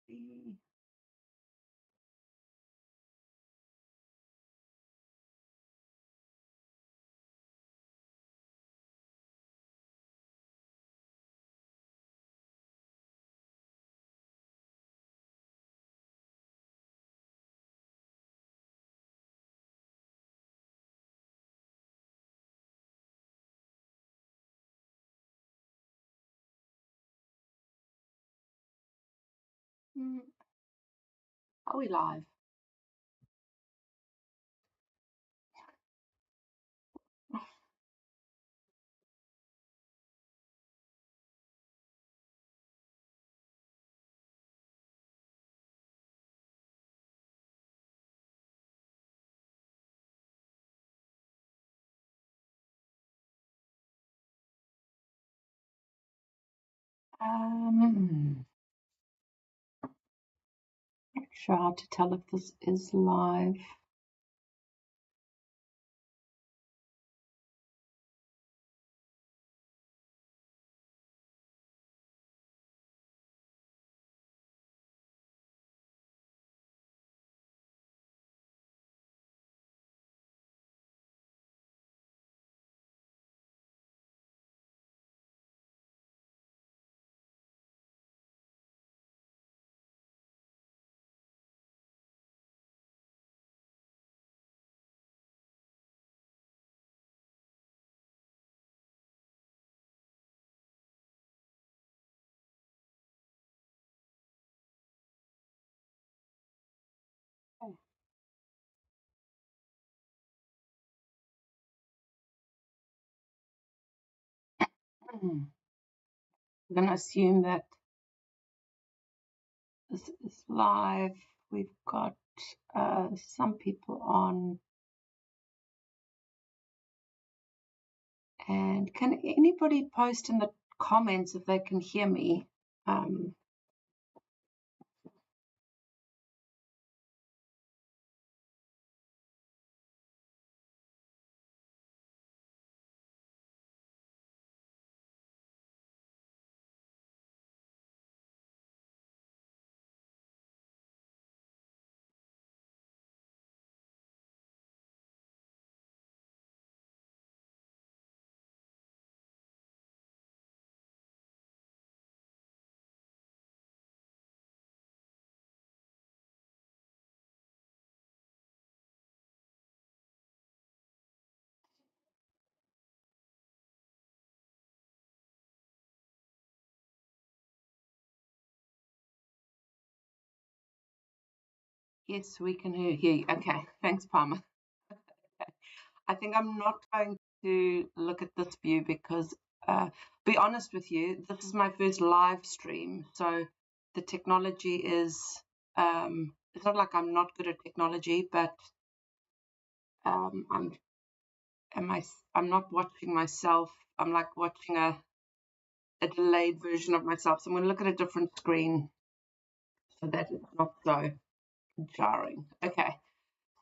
see. Are we live? Not sure how to tell if this is live. I'm going to assume that this is live. We've got some people on. And can anybody post in the comments if they can hear me? Yes, we can hear you. Okay, thanks, Palmer. I think I'm not going to look at this view because, be honest with you, this is my first live stream. So the technology is, it's not like I'm not good at technology, but I'm not watching myself. I'm like watching a delayed version of myself. So I'm going to look at a different screen so that it's not so jarring. Okay,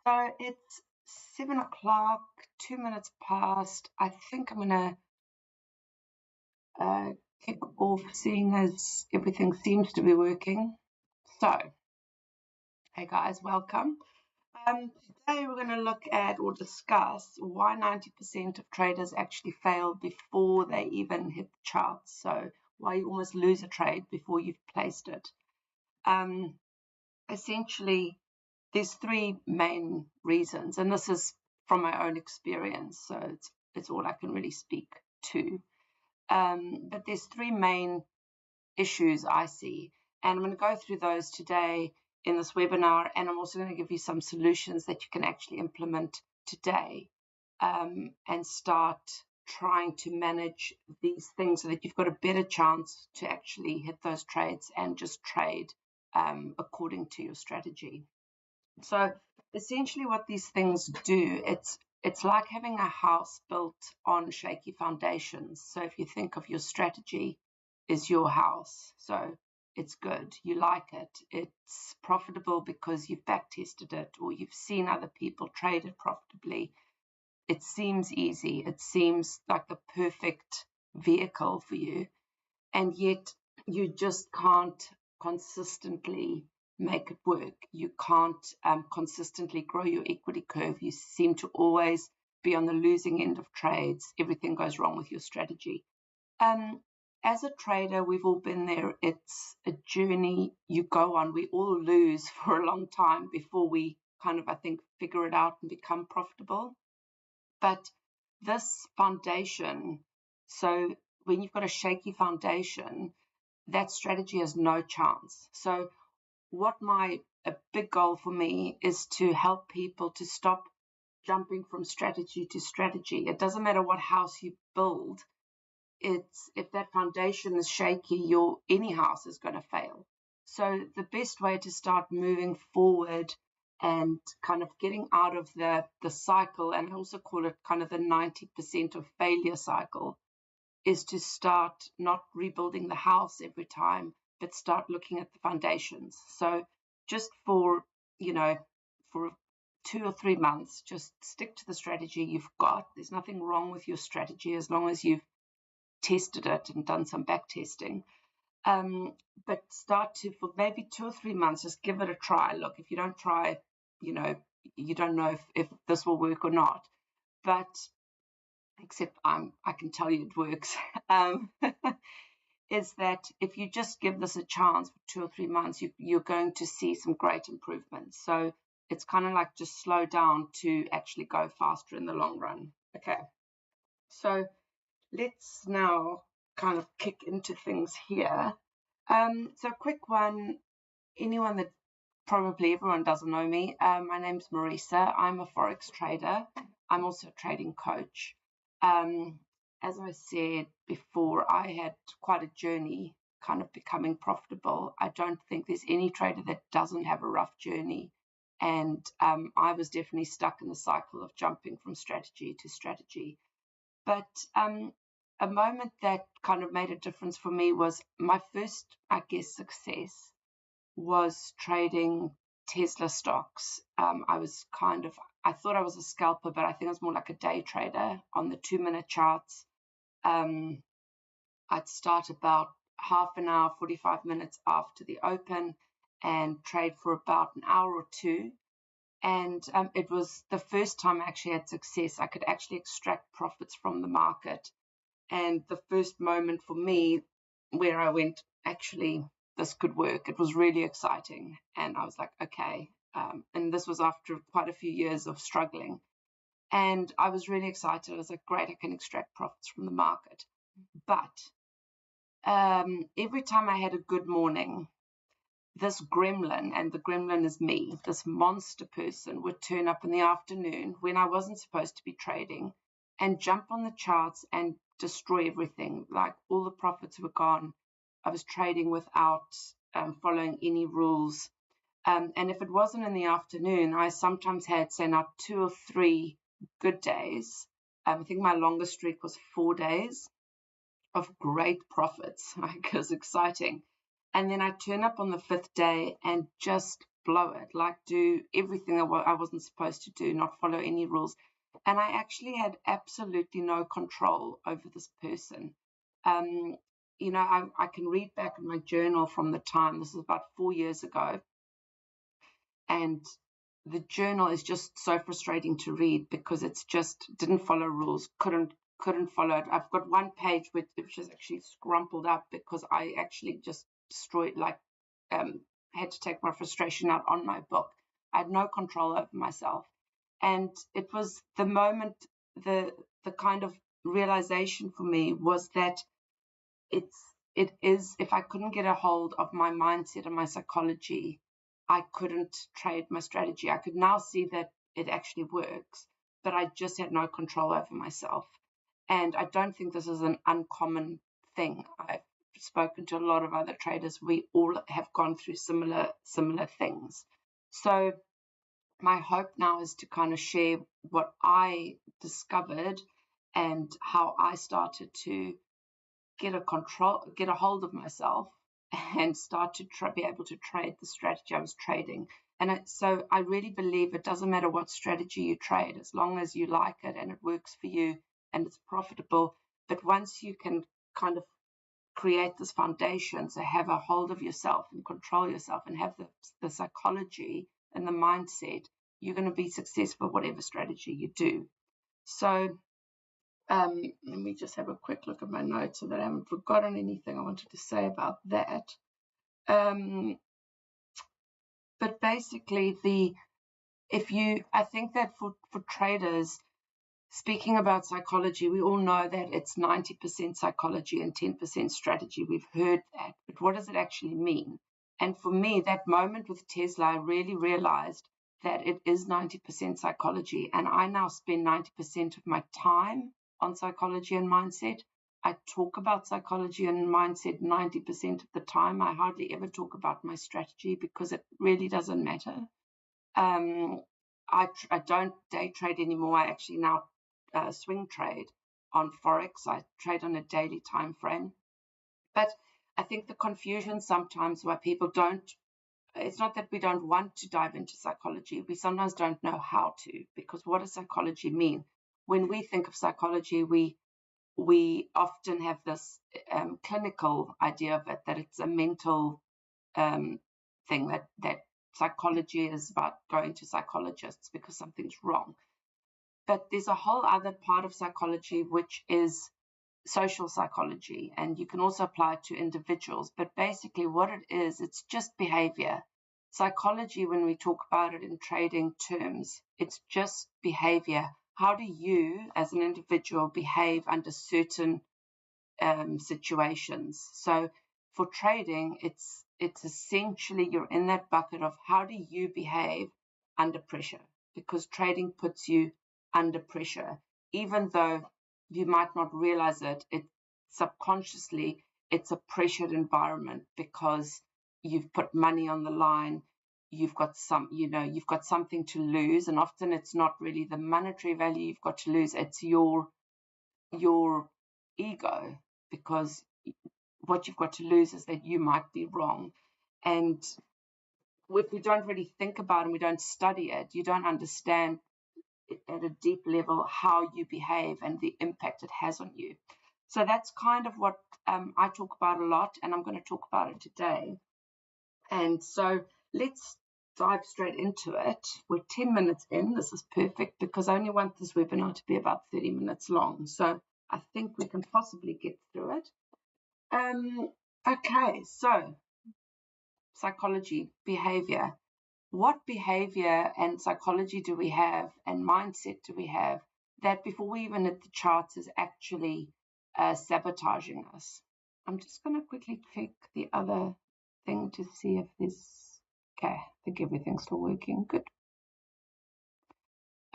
so it's 7 o'clock, 2 minutes past. I think I'm going to kick off, seeing as everything seems to be working. So, hey guys, welcome. Today we're going to look at or discuss why 90% of traders actually fail before they even hit the charts. So, why you almost lose a trade before you've placed it. Essentially, there's three main reasons, and this is from my own experience, so it's all I can really speak to. But there's three main issues I see, and I'm going to go through those today in this webinar, and I'm also going to give you some solutions that you can actually implement today and start trying to manage these things so that you've got a better chance to actually hit those trades and just trade according to your strategy. So essentially what these things do, it's like having a house built on shaky foundations. So if you think of your strategy is your house, so it's good, you like it, it's profitable because you've back tested it or you've seen other people trade it profitably. It seems easy, it seems like the perfect vehicle for you, and yet you just can't consistently make it work. You can't consistently grow your equity curve. You seem to always be on the losing end of trades. Everything goes wrong with your strategy. As a trader, we've all been there. It's a journey you go on. We all lose for a long time before we kind of, I think, figure it out and become profitable. But this foundation, so when you've got a shaky foundation, that strategy has no chance. So a big goal for me is to help people to stop jumping from strategy to strategy. It doesn't matter what house you build. It's if that foundation is shaky, any house is going to fail. So the best way to start moving forward and kind of getting out of the cycle, and I also call it kind of the 90% of failure cycle, is to start not rebuilding the house every time, but start looking at the foundations. So just for 2 or 3 months, just stick to the strategy you've got. There's nothing wrong with your strategy as long as you've tested it and done some back testing. But start to, for maybe 2 or 3 months, just give it a try. Look, if you don't try, you don't know if this will work or not. But except I can tell you it works. Is that if you just give this a chance for 2 or 3 months, you're going to see some great improvements. So it's kind of like just slow down to actually go faster in the long run. Okay, so let's now kind of kick into things here. So quick one, anyone that probably everyone doesn't know me, my name's Marisa. I'm a Forex trader. I'm also a trading coach. As I said before, I had quite a journey kind of becoming profitable. I don't think there's any trader that doesn't have a rough journey. And I was definitely stuck in the cycle of jumping from strategy to strategy. But a moment that kind of made a difference for me was my first, I guess, success was trading Tesla stocks. I thought I was a scalper, but I think I was more like a day trader on the 2-minute charts. I'd start about half an hour, 45 minutes after the open and trade for about an hour or two. And it was the first time I actually had success. I could actually extract profits from the market. And the first moment for me where I went, actually, this could work. It was really exciting. And I was like, okay. And this was after quite a few years of struggling. And I was really excited. I was like, great, I can extract profits from the market. But every time I had a good morning, this gremlin, and the gremlin is me, this monster person would turn up in the afternoon when I wasn't supposed to be trading and jump on the charts and destroy everything. Like all the profits were gone. I was trading without following any rules. And if it wasn't in the afternoon, I sometimes had, say, now 2 or 3 good days. I think my longest streak was 4 days of great profits. Like, it was exciting. And then I turn up on the 5th day and just blow it, like do everything I wasn't supposed to do, not follow any rules. And I actually had absolutely no control over this person. I can read back in my journal from the time, this is about 4 years ago, and the journal is just so frustrating to read because it's just didn't follow rules, couldn't follow it. I've got one page which is actually scrumpled up because I actually just destroyed, had to take my frustration out on my book. I had no control over myself. And it was the moment, the kind of realization for me was that it is, if I couldn't get a hold of my mindset and my psychology, I couldn't trade my strategy. I could now see that it actually works, but I just had no control over myself. And I don't think this is an uncommon thing. I've spoken to a lot of other traders. We all have gone through similar things. So my hope now is to kind of share what I discovered and how I started to get a hold of myself and start to be able to trade the strategy I was trading. And so I really believe it doesn't matter what strategy you trade, as long as you like it and it works for you and it's profitable. But once you can kind of create this foundation, so have a hold of yourself and control yourself and have the psychology and the mindset, you're going to be successful whatever strategy you do. So let me just have a quick look at my notes so that I haven't forgotten anything I wanted to say about that. But basically, I think that for traders, speaking about psychology, we all know that it's 90% psychology and 10% strategy. We've heard that, but what does it actually mean? And for me, that moment with Tesla, I really realized that it is 90% psychology, and I now spend 90% of my time on psychology and mindset. I talk about psychology and mindset 90% of the time. I hardly ever talk about my strategy because it really doesn't matter. I don't day trade anymore. I actually now swing trade on Forex. I trade on a daily time frame. But I think the confusion sometimes why people don't, it's not that we don't want to dive into psychology. We sometimes don't know how to, because what does psychology mean? When we think of psychology, we often have this clinical idea of it, that it's a mental thing, that psychology is about going to psychologists because something's wrong. But there's a whole other part of psychology, which is social psychology, and you can also apply it to individuals. But basically what it is, it's just behavior. Psychology, when we talk about it in trading terms, it's just behavior. How do you as an individual behave under certain situations? So for trading, it's essentially you're in that bucket of how do you behave under pressure, because trading puts you under pressure, even though you might not realize it. It subconsciously, it's a pressured environment because you've put money on the line. You've got something to lose, and often it's not really the monetary value you've got to lose. It's your ego, because what you've got to lose is that you might be wrong. And if we don't really think about it and we don't study it, you don't understand at a deep level how you behave and the impact it has on you. So that's kind of what I talk about a lot, and I'm going to talk about it today. And so let's dive straight into it. We're 10 minutes in. This is perfect because I only want this webinar to be about 30 minutes long. So I think we can possibly get through it. Okay, so psychology, behavior. What behavior and psychology do we have, and mindset do we have, that before we even hit the charts is actually sabotaging us? I'm just going to quickly click the other thing to see if this, okay, I think everything's still working. Good.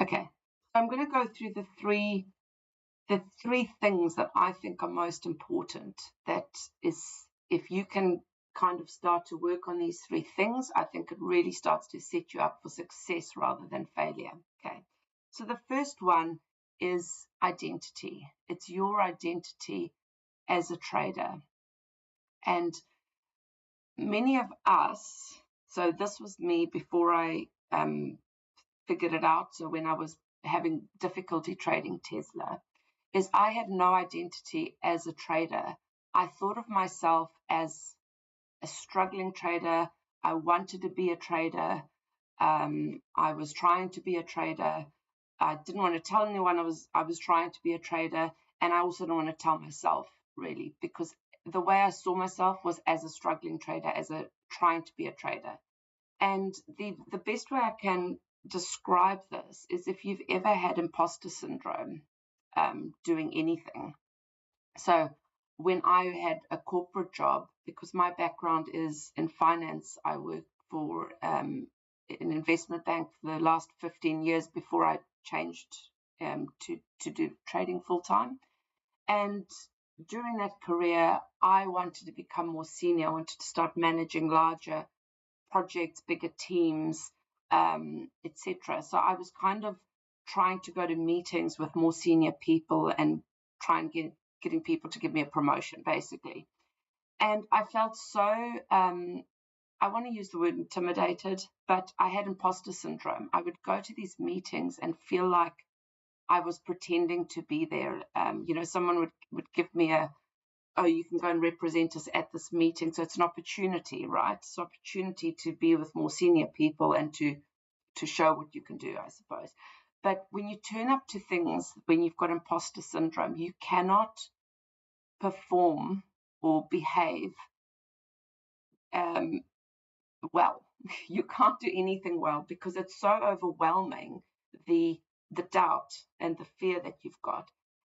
Okay, so I'm going to go through the three things that I think are most important. That is, if you can kind of start to work on these three things, I think it really starts to set you up for success rather than failure. Okay, so the first one is identity. It's your identity as a trader. And many of us, so this was me before I figured it out. So when I was having difficulty trading Tesla, is I had no identity as a trader. I thought of myself as a struggling trader. I wanted to be a trader. I was trying to be a trader. I didn't want to tell anyone I was trying to be a trader, and I also don't want to tell myself, really, because the way I saw myself was as a struggling trader, as a trying to be a trader. And the best way I can describe this is if you've ever had imposter syndrome doing anything. So when I had a corporate job, because my background is in finance, I worked for an investment bank for the last 15 years before I changed to do trading full time. And during that career, I wanted to become more senior. I wanted to start managing larger projects, bigger teams, etc. So I was kind of trying to go to meetings with more senior people and try and getting people to give me a promotion, basically. And I felt so, I want to use the word intimidated, but I had imposter syndrome. I would go to these meetings and feel like I was pretending to be there. Someone would give me a oh, you can go and represent us at this meeting. So it's an opportunity, right? It's an opportunity to be with more senior people and to show what you can do, I suppose. But when you turn up to things, when you've got imposter syndrome, you cannot perform or behave well. You can't do anything well because it's so overwhelming, the doubt and the fear that you've got.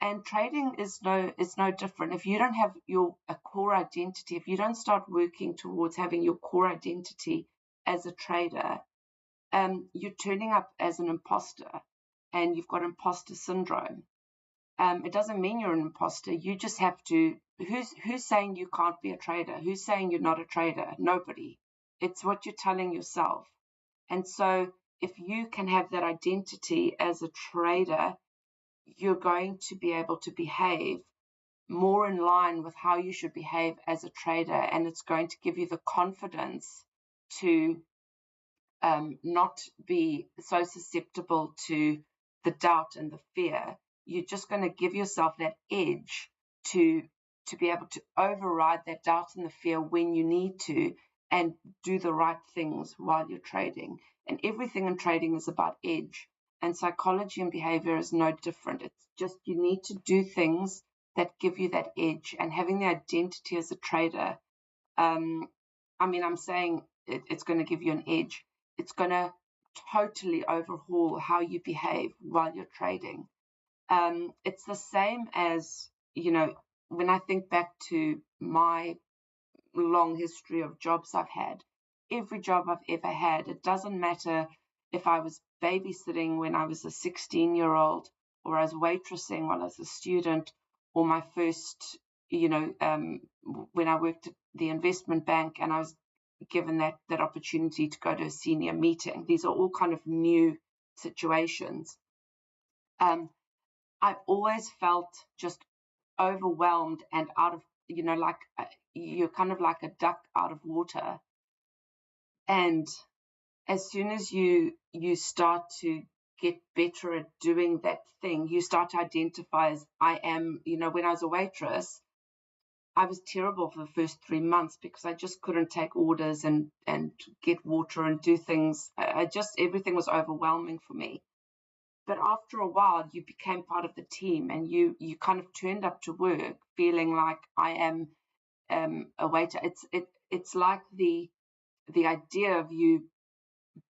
And trading is no different. If you don't have a core identity, if you don't start working towards having your core identity as a trader, you're turning up as an imposter and you've got imposter syndrome. It doesn't mean you're an imposter. You just have to. Who's saying you can't be a trader? Who's saying you're not a trader? Nobody. It's what you're telling yourself. And so if you can have that identity as a trader, you're going to be able to behave more in line with how you should behave as a trader. And it's going to give you the confidence to not be so susceptible to the doubt and the fear. You're just going to give yourself that edge to be able to override that doubt and the fear when you need to, and do the right things while you're trading. And everything in trading is about edge, and psychology and behavior is no different. It's just you need to do things that give you that edge, and having the identity as a trader, I'm saying it's going to give you an edge. It's going to totally overhaul how you behave while you're trading. It's the same as, when I think back to my long history of jobs I've had, every job I've ever had, it doesn't matter if I was babysitting when I was a 16-year-old, or I was waitressing while I was a student, or my first, when I worked at the investment bank and I was given that opportunity to go to a senior meeting. These are all kind of new situations. I've always felt just overwhelmed and out of, like you're kind of like a duck out of water. And as soon as you start to get better at doing that thing, you start to identify as, I am, when I was a waitress, I was terrible for the first 3 months because I just couldn't take orders and get water and do things. Everything was overwhelming for me. But after a while, you became part of the team, and you kind of turned up to work feeling like, I am a waiter. It's like the idea of you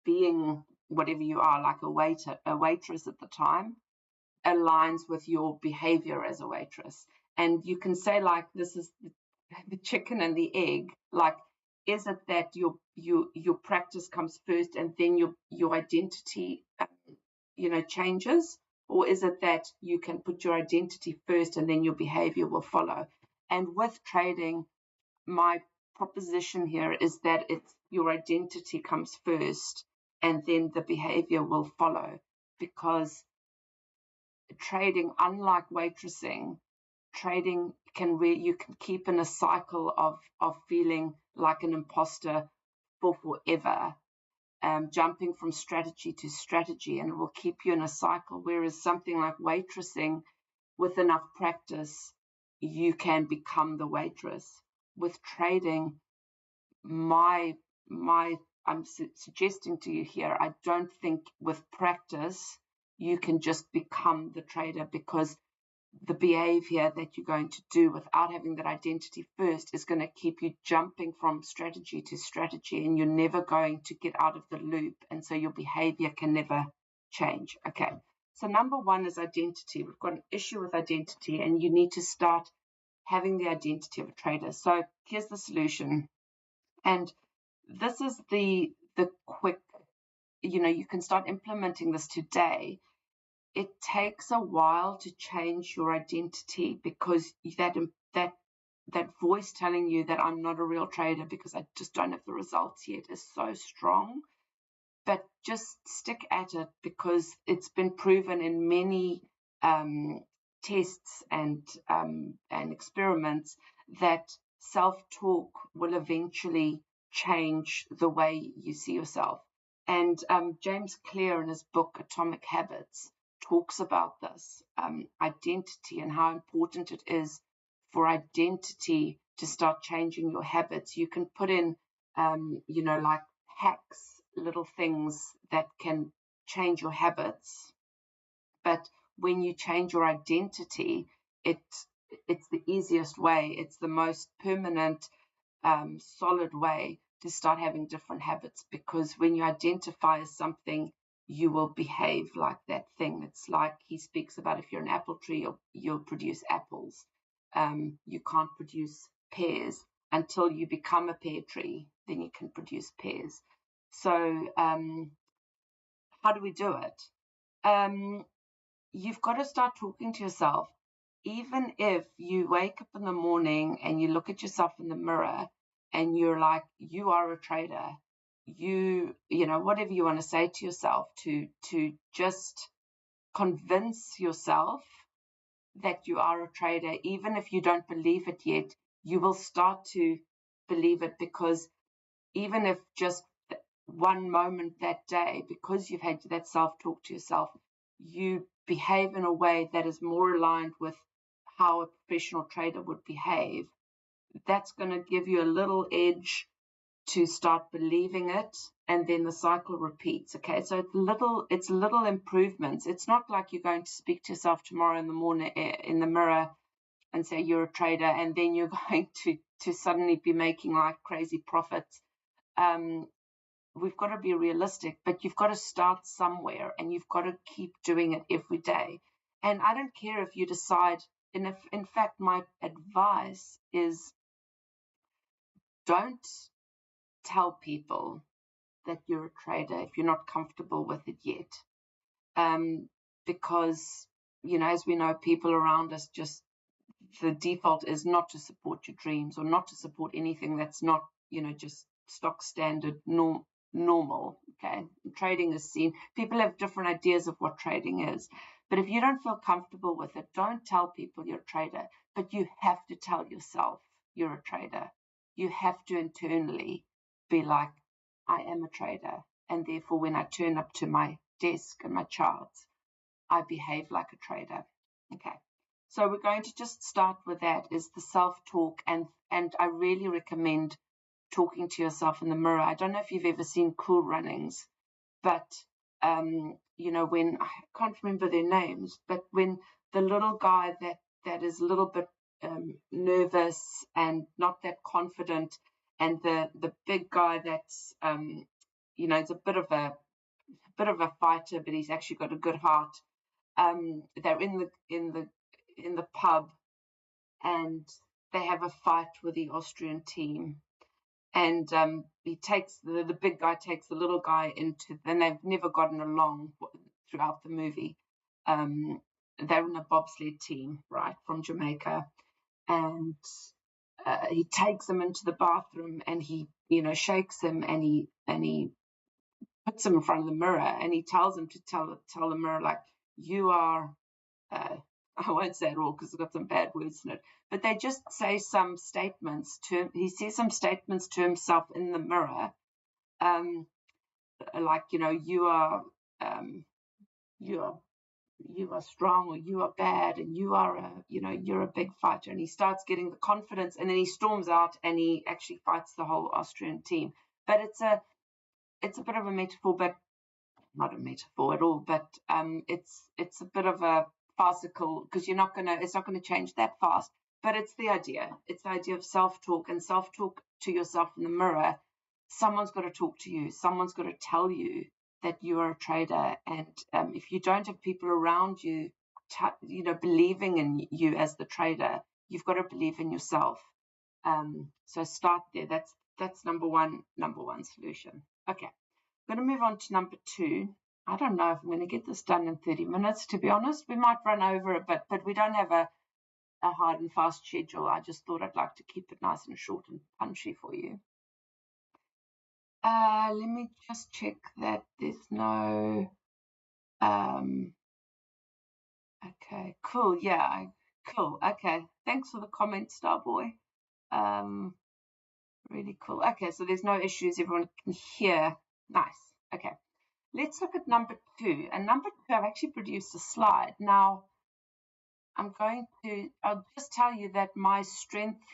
being whatever you are, like a waitress at the time, aligns with your behavior as a waitress. And you can say, like, this is the chicken and the egg. Like, is it that your practice comes first and then your identity changes, or is it that you can put your identity first and then your behavior will follow? And with trading, my proposition here is that it's your identity comes first and then the behavior will follow, because trading, unlike waitressing, trading you can keep in a cycle of feeling like an imposter for forever, jumping from strategy to strategy, and it will keep you in a cycle. Whereas something like waitressing, with enough practice, you can become the waitress. With trading, I'm suggesting to you here, I don't think with practice you can just become the trader, because the behavior that you're going to do without having that identity first is going to keep you jumping from strategy to strategy, and you're never going to get out of the loop, and so your behavior can never change. Okay, so number one is identity. We've got an issue with identity, and you need to start having the identity of a trader. So here's the solution, and this is the quick, you can start implementing this today. It takes a while to change your identity, because that voice telling you that I'm not a real trader because I just don't have the results yet is so strong. But just stick at it, because it's been proven in many tests and experiments that self-talk will eventually change the way you see yourself. And James Clear, in his book Atomic Habits, talks about this identity and how important it is for identity to start changing your habits. You can put in, like hacks, little things that can change your habits. But when you change your identity, it's the easiest way. It's the most permanent, solid way to start having different habits, because when you identify as something, you will behave like that thing. It's like he speaks about, if you're an apple tree, you'll produce apples. You can't produce pears until you become a pear tree, then you can produce pears. So how do we do it? You've got to start talking to yourself. Even if you wake up in the morning and you look at yourself in the mirror and you're like, you are a trader, whatever you want to say to yourself, to just convince yourself that you are a trader. Even if you don't believe it yet, you will start to believe it, because even if just one moment that day, because you've had that self-talk to yourself, you behave in a way that is more aligned with how a professional trader would behave, that's going to give you a little edge to start believing it, and then the cycle repeats. Okay, so it's little improvements. It's not like you're going to speak to yourself tomorrow in the morning in the mirror and say you're a trader, and then you're going to suddenly be making like crazy profits. We've got to be realistic, but you've got to start somewhere, and you've got to keep doing it every day. And I don't care if you decide, and if, in fact, my advice is, don't tell people that you're a trader if you're not comfortable with it yet. Because, as we know, people around us, just the default is not to support your dreams, or not to support anything that's not, just stock standard normal. Okay, trading is seen, people have different ideas of what trading is, but if you don't feel comfortable with it, don't tell people you're a trader. But you have to tell yourself you're a trader. You have to internally be like, I am a trader, and therefore when I turn up to my desk and my charts, I behave like a trader. Okay, so we're going to just start with that, is the self-talk, and I really recommend talking to yourself in the mirror. I don't know if you've ever seen Cool Runnings, but when, I can't remember their names, but when the little guy that is a little bit nervous and not that confident, and the big guy that's it's a bit of a fighter, but he's actually got a good heart. They're in the pub, and they have a fight with the Austrian team. And he takes the big guy takes the little guy into, and they've never gotten along throughout the movie. They're in a bobsled team, right, from Jamaica, and he takes him into the bathroom, and he, shakes him, and he puts him in front of the mirror, and he tells him to tell the mirror, like, you are. I won't say it all because it's got some bad words in it, but they just say some statements to, he says some statements to himself in the mirror, like, you are strong, or you are bad, and you are you're a big fighter. And he starts getting the confidence, and then he storms out, and he actually fights the whole Austrian team. But it's a bit of a metaphor, but not a metaphor at all, but it's a bit of a farcical, because it's not gonna change that fast. But it's the idea of self-talk, and self-talk to yourself in the mirror. Someone's got to talk to you, someone's got to tell you that you are a trader. And if you don't have people around you believing in you as the trader, you've got to believe in yourself. So start there. That's number one solution. Okay, I'm going to move on to number 2. I don't know if I'm going to get this done in 30 minutes, to be honest. We might run over a bit, but we don't have a hard and fast schedule. I just thought I'd like to keep it nice and short and punchy for you. Let me just check that there's no... okay, cool. Yeah, cool. Okay, thanks for the comment, Starboy. Really cool. Okay, so there's no issues. Everyone can hear. Nice. Okay. Let's look at number 2. And number 2, I've actually produced a slide. Now, I'll just tell you that my strengths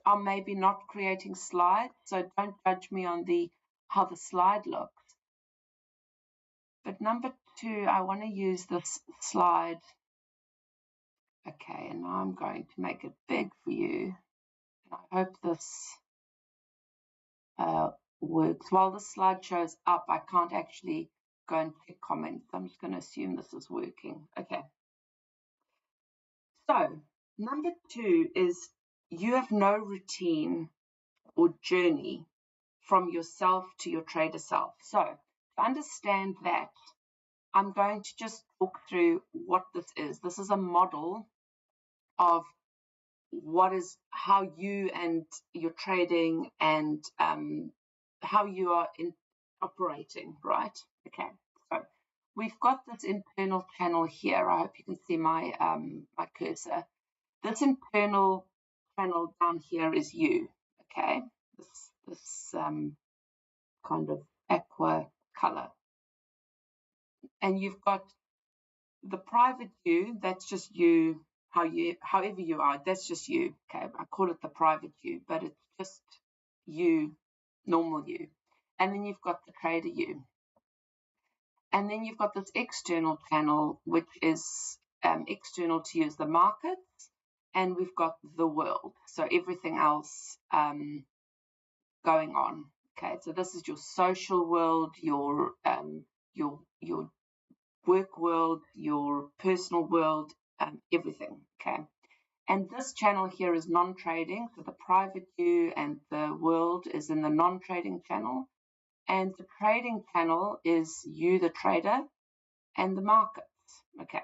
are maybe not creating slides, so don't judge me on how the slide looks. But number 2, I want to use this slide. Okay, and now I'm going to make it big for you. I hope this works. While the slide shows up, I can't actually go and check comments. I'm just going to assume this is working. Okay. So, number 2 is you have no routine or journey from yourself to your trader self. So, to understand that, I'm going to just talk through what this is. This is a model of how you and your trading and how you are operating, right? Okay, so we've got this internal channel here. I hope you can see my my cursor. This internal channel down here is you, okay? This kind of aqua color. And you've got the private you, that's just you, however you are, that's just you, okay? I call it the private you, but it's just you, normal you. And then you've got the trader you. And then you've got this external channel, which is external to you is the markets, and we've got the world, so everything else going on. Okay, so this is your social world, your work world, your personal world, everything. Okay, and this channel here is non-trading, so the private you and the world is in the non-trading channel, and the trading channel is you, the trader, and the markets. Okay,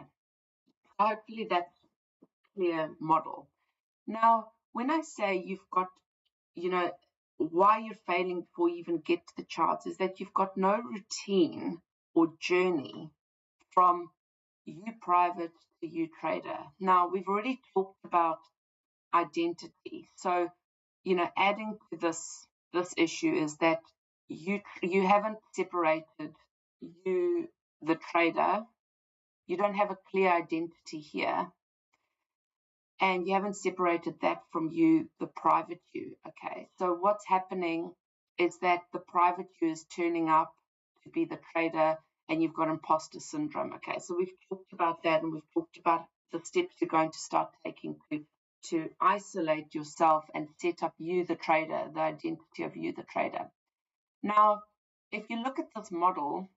hopefully that's a clear model. Now, when I say you've got, why you're failing before you even get to the charts is that you've got no routine or journey from you private to you trader. Now, we've already talked about identity. So, adding to this issue is that you haven't separated you, the trader. You don't have a clear identity here. And you haven't separated that from you, the private you, okay? So what's happening is that the private you is turning up to be the trader, and you've got imposter syndrome, okay? So we've talked about that, and we've talked about the steps you're going to start taking to isolate yourself and set up you, the trader, the identity of you, the trader. Now, if you look at this model,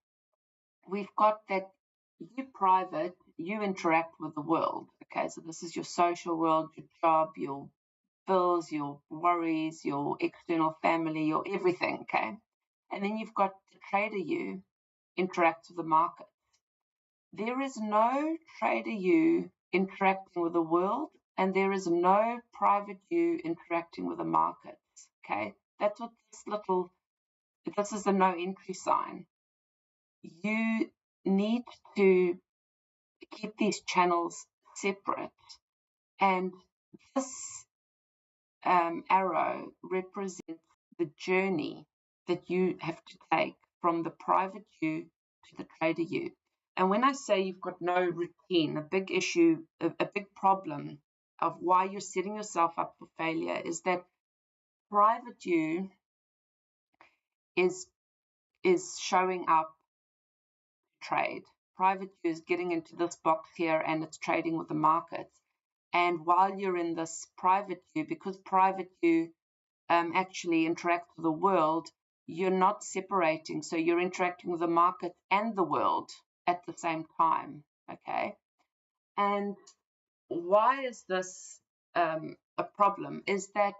we've got that you private, you interact with the world. Okay, so this is your social world, your job, your bills, your worries, your external family, your everything. Okay, and then you've got the trader you interacts with the market. There is no trader you interacting with the world, and there is no private you interacting with the markets. Okay, that's what this is the no entry sign. You need to keep these channels separate, and this arrow represents the journey that you have to take from the private you to the trader you. And when I say you've got no routine, a big issue, a big problem of why you're setting yourself up for failure is that private you is showing up to trade. Private you is getting into this box here and it's trading with the markets. And while you're in this private you, because private you actually interacts with the world, you're not separating. So you're interacting with the market and the world at the same time. Okay. And why is this a problem? Is that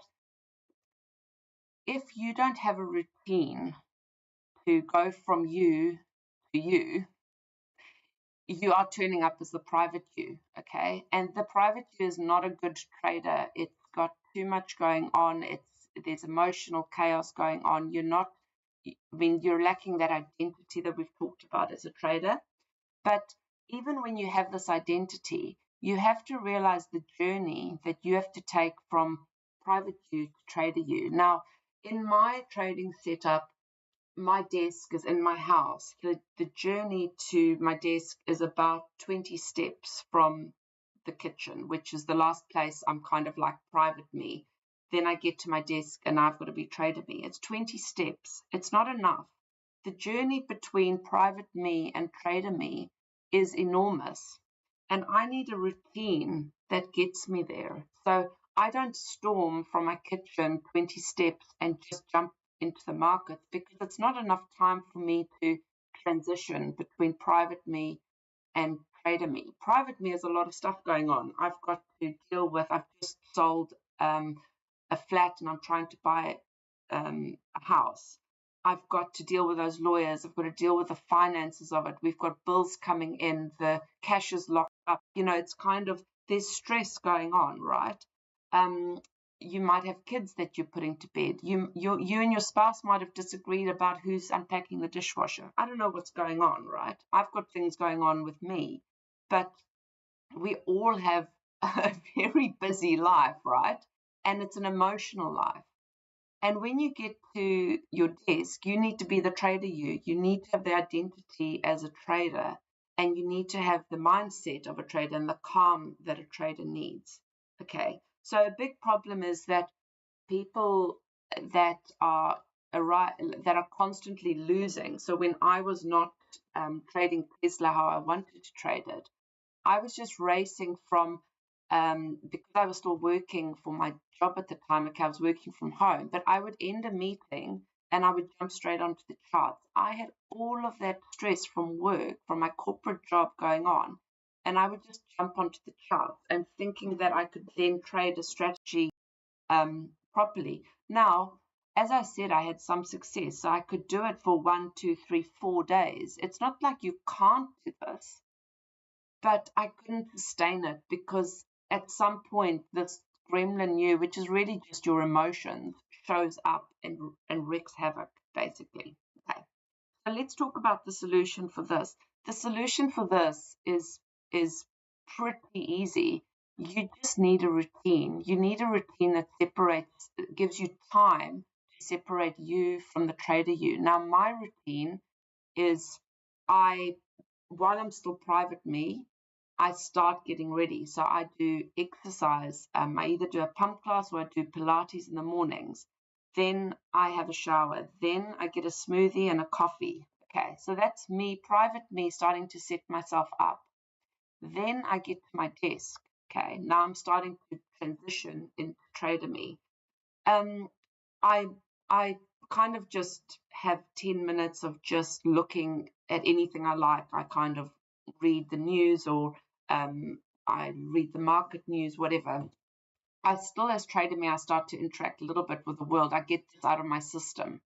if you don't have a routine to go from you to you, you are turning up as the private you, okay? And the private you is not a good trader. It's got too much going on. There's emotional chaos going on. You're lacking that identity that we've talked about as a trader. But even when you have this identity, you have to realize the journey that you have to take from private you to trader you. Now, in my trading setup, my desk is in my house. The journey to my desk is about 20 steps from the kitchen, which is the last place I'm kind of like private me. Then I get to my desk and I've got to be trader me. It's 20 steps. It's not enough. The journey between private me and trader me is enormous. And I need a routine that gets me there. So I don't storm from my kitchen 20 steps and just jump into the markets, because it's not enough time for me to transition between private me and trader me. Private me has a lot of stuff going on. I've got to deal with, I've just sold a flat and I'm trying to buy a house. I've got to deal with those lawyers. I've got to deal with the finances of it. We've got bills coming in. The cash is locked up. You know, it's kind of, there's stress going on, right? You might have kids that you're putting to bed. You and your spouse might have disagreed about who's unpacking the dishwasher. I don't know what's going on, right? I've got things going on with me, but we all have a very busy life, right? And it's an emotional life. And when you get to your desk, you need to be the trader you. You need to have the identity as a trader, and you need to have the mindset of a trader and the calm that a trader needs. Okay, so a big problem is that people that are constantly losing. So when I was not trading Tesla how I wanted to trade it, I was just racing from, because I was still working for my job at the time. Okay, I was working from home, but I would end a meeting and I would jump straight onto the charts. I had all of that stress from work, from my corporate job going on, and I would just jump onto the charts and thinking that I could then trade a strategy properly. Now, as I said, I had some success, so I could do it for 1, 2, 3, 4 days. It's not like you can't do this, but I couldn't sustain it because at some point this gremlin you, which is really just your emotions, shows up and wreaks havoc, basically. Okay. So let's talk about the solution for this. The solution for this is pretty easy. You just need a routine. You need a routine that gives you time to separate you from the trader you. Now, my routine is while I'm still private me, I start getting ready. So I do exercise. I either do a pump class or I do Pilates in the mornings. Then I have a shower. Then I get a smoothie and a coffee. Okay, so that's me, private me, starting to set myself up. Then I get to my desk. Okay, now I'm starting to transition into trader me. I kind of just have 10 minutes of just looking at anything I like. I kind of read the news, or I read the market news, whatever. I still, as trader me, I start to interact a little bit with the world. I get this out of my system.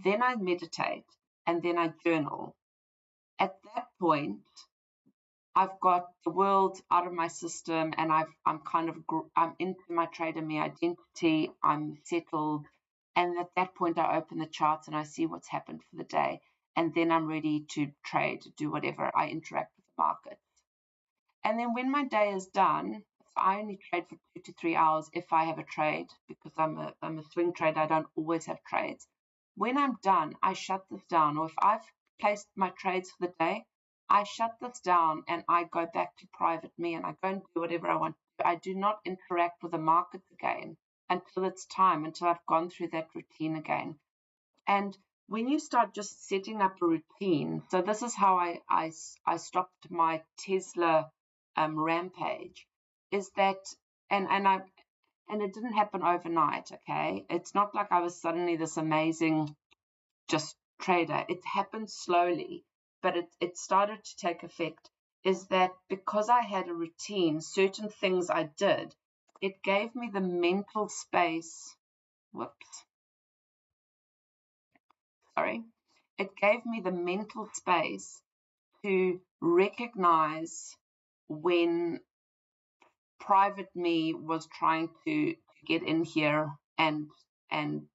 Then I meditate, and then I journal. At that point, I've got the world out of my system, and I'm into my trader me identity. I'm settled, and at that point, I open the charts and I see what's happened for the day, and then I'm ready to trade, do whatever. I interact with the market. And then when my day is done, so I only trade for 2 to 3 hours if I have a trade, because I'm a swing trader. I don't always have trades. When I'm done, I shut this down. Or if I've placed my trades for the day, I shut this down and I go back to private me and I go and do whatever I want to do. I do not interact with the markets again until it's time, until I've gone through that routine again. And when you start just setting up a routine, so this is how I stopped my Tesla rampage, is that, and it didn't happen overnight. Okay, it's not like I was suddenly this amazing just trader. It happened slowly, but it started to take effect. Is that because I had a routine, certain things I did, it gave me the mental space. It gave me the mental space to recognize when private me was trying to get in here and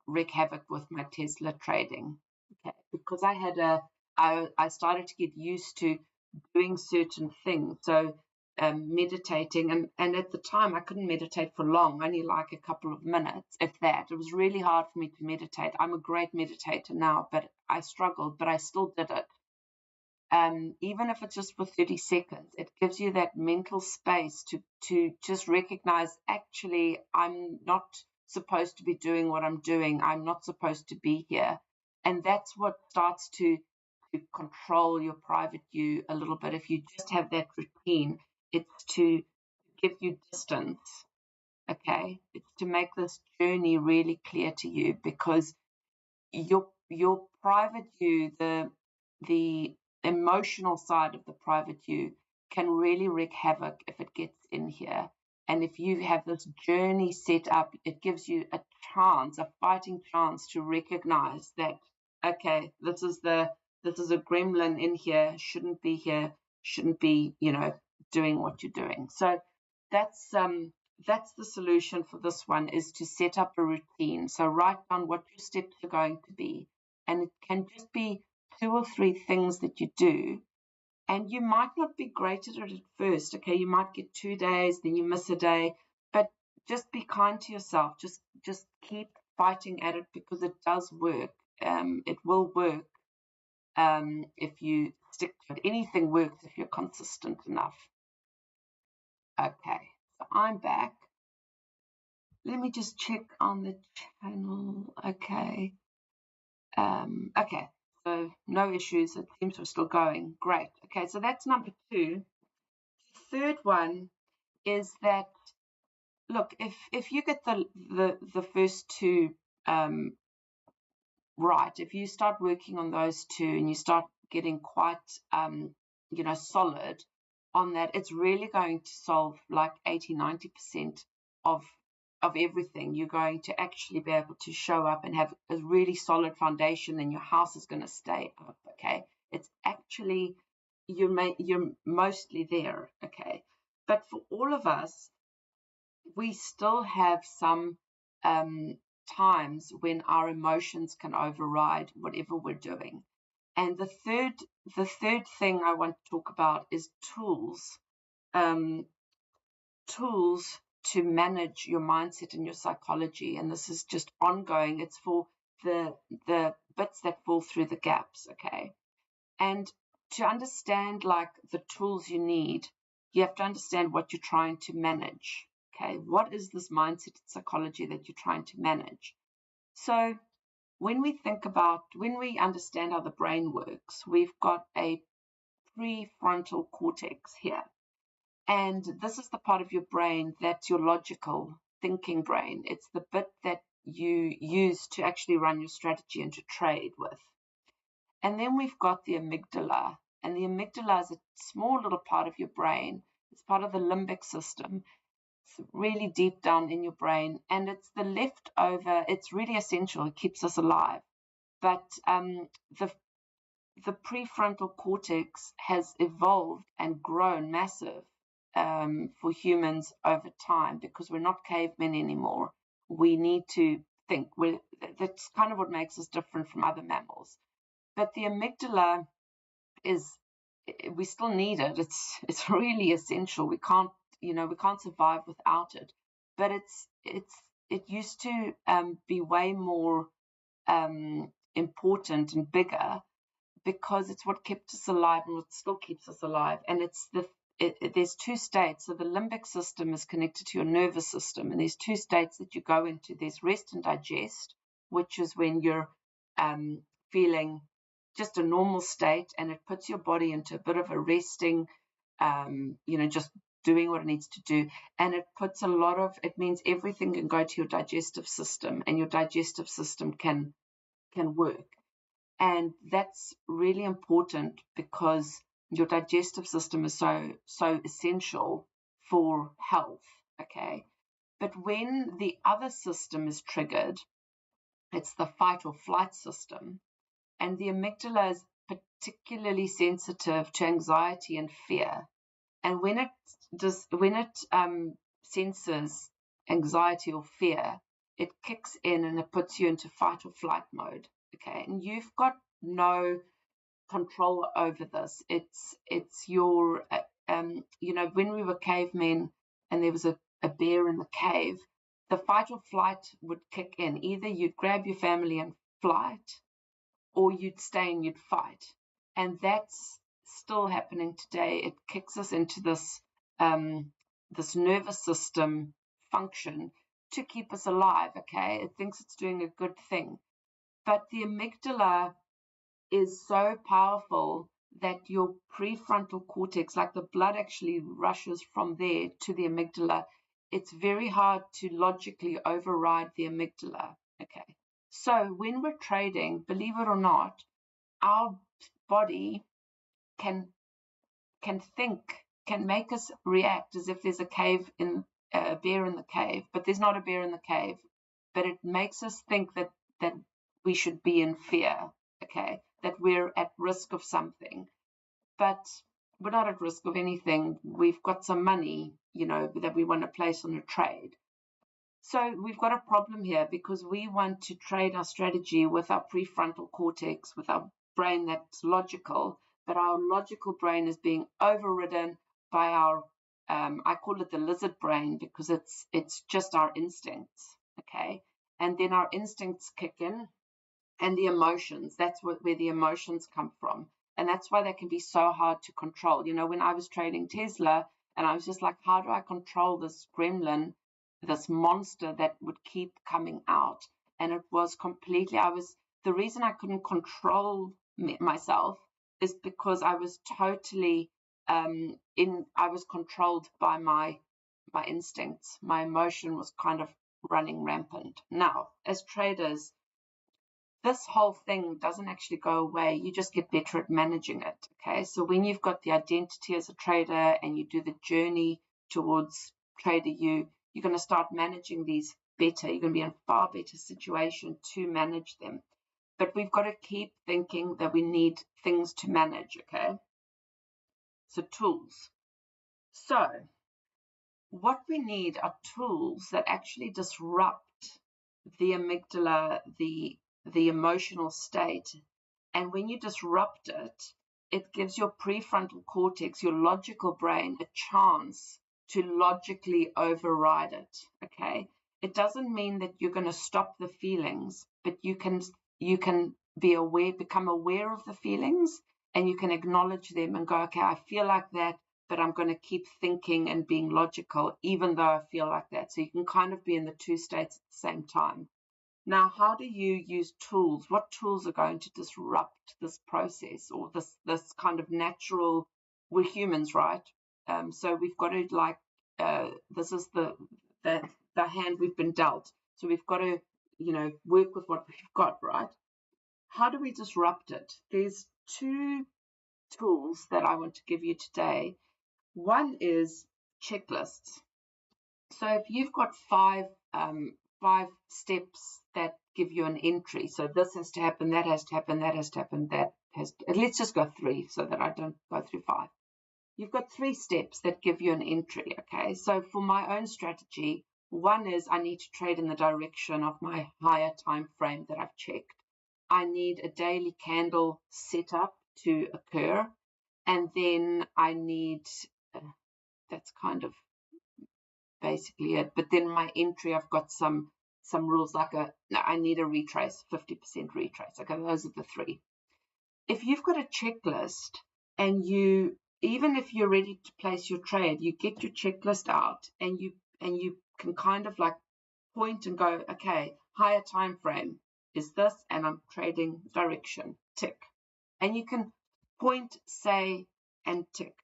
wreak havoc with my Tesla trading. Okay, because I started to get used to doing certain things. So meditating, and at the time I couldn't meditate for long, only like a couple of minutes, if that. It was really hard for me to meditate. I'm a great meditator now, but I struggled, but I still did it. even if it's just for 30 seconds, it gives you that mental space to just recognize, actually, I'm not supposed to be doing what I'm doing. I'm not supposed to be here. And that's what starts to control your private you a little bit. If you just have that routine, it's to give you distance. Okay, it's to make this journey really clear to you, because your private you, the emotional side of the private you, can really wreak havoc if it gets in here. And if you have this journey set up, it gives you a chance, a fighting chance, to recognize that, okay, this is a gremlin in here, shouldn't be here, shouldn't be, doing what you're doing. So that's the solution for this one, is to set up a routine. So write down what your steps are going to be. And it can just be 2 or 3 things that you do. And you might not be great at it at first. Okay, you might get 2 days, then you miss a day. But just be kind to yourself. Just keep fighting at it, because it does work. It will work if you stick to it. Anything works if you're consistent enough. Okay, so I'm back. Let me just check on the channel. Okay. Okay, so no issues. It seems we're still going. Great. Okay, so that's number 2. The third one is that, look, if you get the first 2 right, if you start working on those 2 and you start getting quite solid on that, it's really going to solve like 80-90% of everything. You're going to actually be able to show up and have a really solid foundation, and your house is going to stay up. Okay, it's actually, you're mostly there. Okay, but for all of us, we still have some times when our emotions can override whatever we're doing. And the third thing I want to talk about is tools. Tools to manage your mindset and your psychology. And this is just ongoing. It's for the bits that fall through the gaps. Okay. And to understand like the tools you need, you have to understand what you're trying to manage. Okay, what is this mindset psychology that you're trying to manage? So when we understand how the brain works, we've got a prefrontal cortex here. And this is the part of your brain that's your logical thinking brain. It's the bit that you use to actually run your strategy and to trade with. And then we've got the amygdala. And the amygdala is a small little part of your brain. It's part of the limbic system. It's really deep down in your brain. And it's the leftover. It's really essential. It keeps us alive. But the prefrontal cortex has evolved and grown massive for humans over time, because we're not cavemen anymore. We need to think. That's kind of what makes us different from other mammals. But the amygdala we still need it. It's really essential. We can't survive without it. But it used to be way more important and bigger, because it's what kept us alive and what still keeps us alive. And there's 2 states. So the limbic system is connected to your nervous system, and there's 2 states that you go into. There's rest and digest, which is when you're feeling just a normal state, and it puts your body into a bit of a resting, just doing what it needs to do. And it puts it means everything can go to your digestive system, and your digestive system can work. And that's really important, because your digestive system is so essential for health. Okay. But when the other system is triggered, it's the fight or flight system. And the amygdala is particularly sensitive to anxiety and fear. And when it senses anxiety or fear, it kicks in and it puts you into fight or flight mode. Okay, and you've got no control over this. It's your when we were cavemen and there was a bear in the cave, the fight or flight would kick in. Either you'd grab your family and flight, or you'd stay and you'd fight. And that's still happening today. It kicks us into this this nervous system function to keep us alive, okay? It thinks it's doing a good thing. But the amygdala is so powerful that your prefrontal cortex, like the blood actually rushes from there to the amygdala. It's very hard to logically override the amygdala, okay? So when we're trading, believe it or not, our body can think, can make us react as if there's a bear in the cave, but there's not a bear in the cave. But it makes us think that we should be in fear, okay, that we're at risk of something. But we're not at risk of anything. We've got some money, that we want to place on a trade. So we've got a problem here because we want to trade our strategy with our prefrontal cortex, with our brain that's logical, but our logical brain is being overridden by our, I call it the lizard brain because it's just our instincts, okay? And then our instincts kick in, and the emotions, that's where the emotions come from. And that's why they can be so hard to control. When I was trading Tesla, and I was just like, how do I control this gremlin, this monster that would keep coming out? And it was completely, the reason I couldn't control myself is because I was totally I was controlled by my instincts. My emotion was kind of running rampant. Now, as traders, this whole thing doesn't actually go away. You just get better at managing it, okay? So when you've got the identity as a trader and you do the journey towards trader you're going to start managing these better. You're going to be in a far better situation to manage them. But we've got to keep thinking that we need things to manage, okay? So tools. So what we need are tools that actually disrupt the amygdala, the emotional state. And when you disrupt it, it gives your prefrontal cortex, your logical brain, a chance to logically override it, okay? It doesn't mean that you're going to stop the feelings, but you can be aware, become aware of the feelings, and you can acknowledge them and go, okay, I feel like that, but I'm going to keep thinking and being logical, even though I feel like that. So you can kind of be in the two states at the same time. Now, how do you use tools? What tools are going to disrupt this process or this kind of natural? We're humans, right? So we've got to this is the hand we've been dealt. So we've got to work with what we've got, right? How do we disrupt it? There's two tools that I want to give you today. One is checklists. So if you've got five steps that give you an entry, so this has to happen, that has to happen, that has to happen, let's just go 3 so that I don't go through 5. You've got 3 steps that give you an entry, okay? So for my own strategy, one is I need to trade in the direction of my higher time frame that I've checked. I need a daily candle setup to occur, and then I need, that's kind of basically it. But then my entry, I've got some rules like I need a retrace, 50% retrace. Okay, those are the 3. If you've got a checklist and even if you're ready to place your trade, you get your checklist out and you can kind of like point and go, okay, higher time frame is this, and I'm trading direction, tick. And you can point, say, and tick.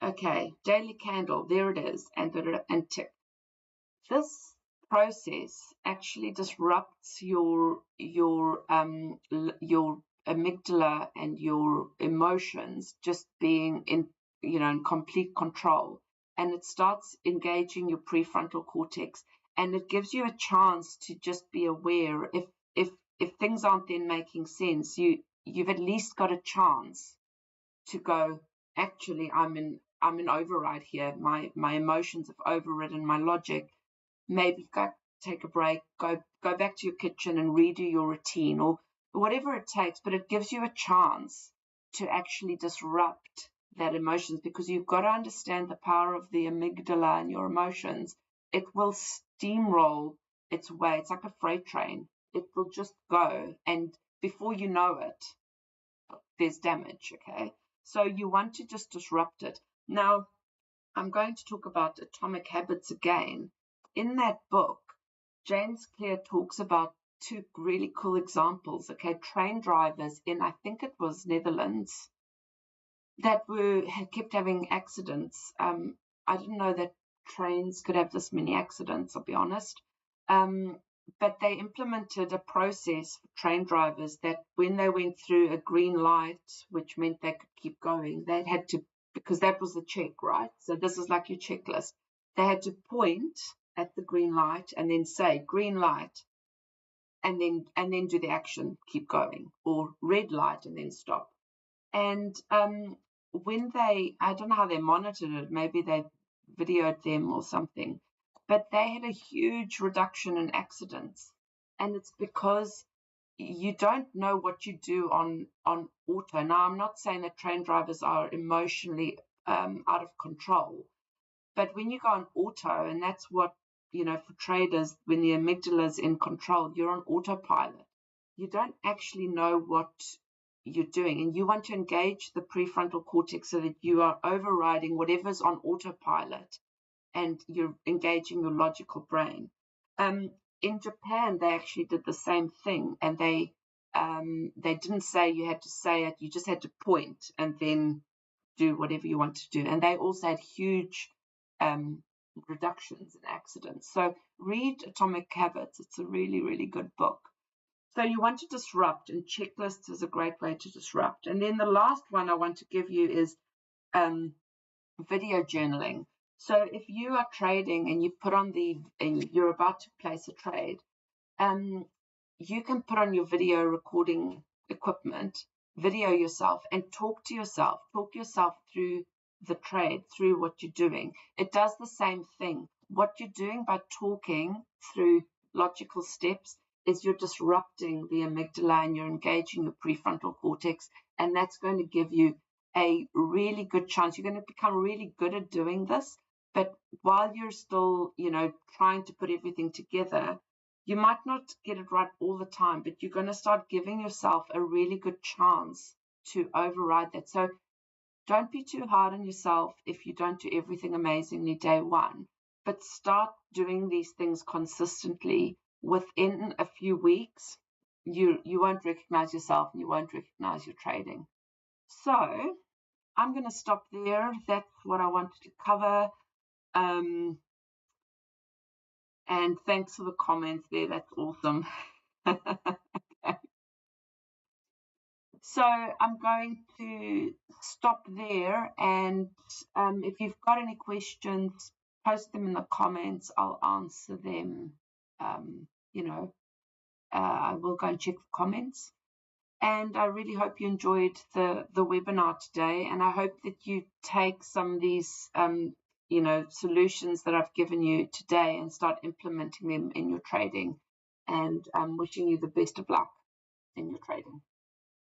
Okay, daily candle, there it is, and tick. This process actually disrupts your amygdala and your emotions just being in complete control, and it starts engaging your prefrontal cortex, and it gives you a chance to just be aware. If things aren't then making sense, you've at least got a chance to go, actually, I'm in override here. My emotions have overridden my logic. Maybe go take a break, go back to your kitchen and redo your routine or whatever it takes, but it gives you a chance to actually disrupt that emotions, because you've got to understand the power of the amygdala and your emotions. It will steamroll its way. It's like a freight train. It will just go, and before you know it, there's damage, okay? So you want to just disrupt it. Now, I'm going to talk about atomic habits again. In that book, James Clear talks about two really cool examples. Okay, train drivers in, I think it was Netherlands, that had kept having accidents. I didn't know that trains could have this many accidents, I'll be honest. But they implemented a process for train drivers that when they went through a green light, which meant they could keep going, they had to, because that was the check, right? So this is like your checklist. They had to point at the green light and then say green light, and then do the action, keep going, or red light and then stop. And when I don't know how they monitored it, maybe they videoed them or something, but they had a huge reduction in accidents. And it's because you don't know what you do on auto. Now, I'm not saying that train drivers are emotionally out of control, but when you go on auto, and that's what, for traders, when the amygdala is in control, you're on autopilot. You don't actually know what you're doing, and you want to engage the prefrontal cortex so that you are overriding whatever's on autopilot and you're engaging your logical brain. In Japan, they actually did the same thing, and they didn't say you had to say it, you just had to point and then do whatever you want to do. And they also had huge reductions in accidents. So read Atomic Habits. It's a really, really good book. So you want to disrupt, and checklists is a great way to disrupt. And then the last one I want to give you is video journaling. So if you are trading and you put on and you're about to place a trade, you can put on your video recording equipment, video yourself, and talk yourself through the trade, through what you're doing. It does the same thing. What you're doing by talking through logical steps is you're disrupting the amygdala and you're engaging your prefrontal cortex, and that's going to give you a really good chance. You're going to become really good at doing this, but while you're still, trying to put everything together, you might not get it right all the time, but you're going to start giving yourself a really good chance to override that. So don't be too hard on yourself if you don't do everything amazingly day one, but start doing these things consistently. Within a few weeks, you won't recognize yourself and you won't recognize your trading. So I'm going to stop there. That's what I wanted to cover. And thanks for the comments there. That's awesome. So I'm going to stop there. And if you've got any questions, post them in the comments. I'll answer them. I will go and check the comments. And I really hope you enjoyed the webinar today. And I hope that you take some of these, solutions that I've given you today and start implementing them in your trading. And I'm wishing you the best of luck in your trading.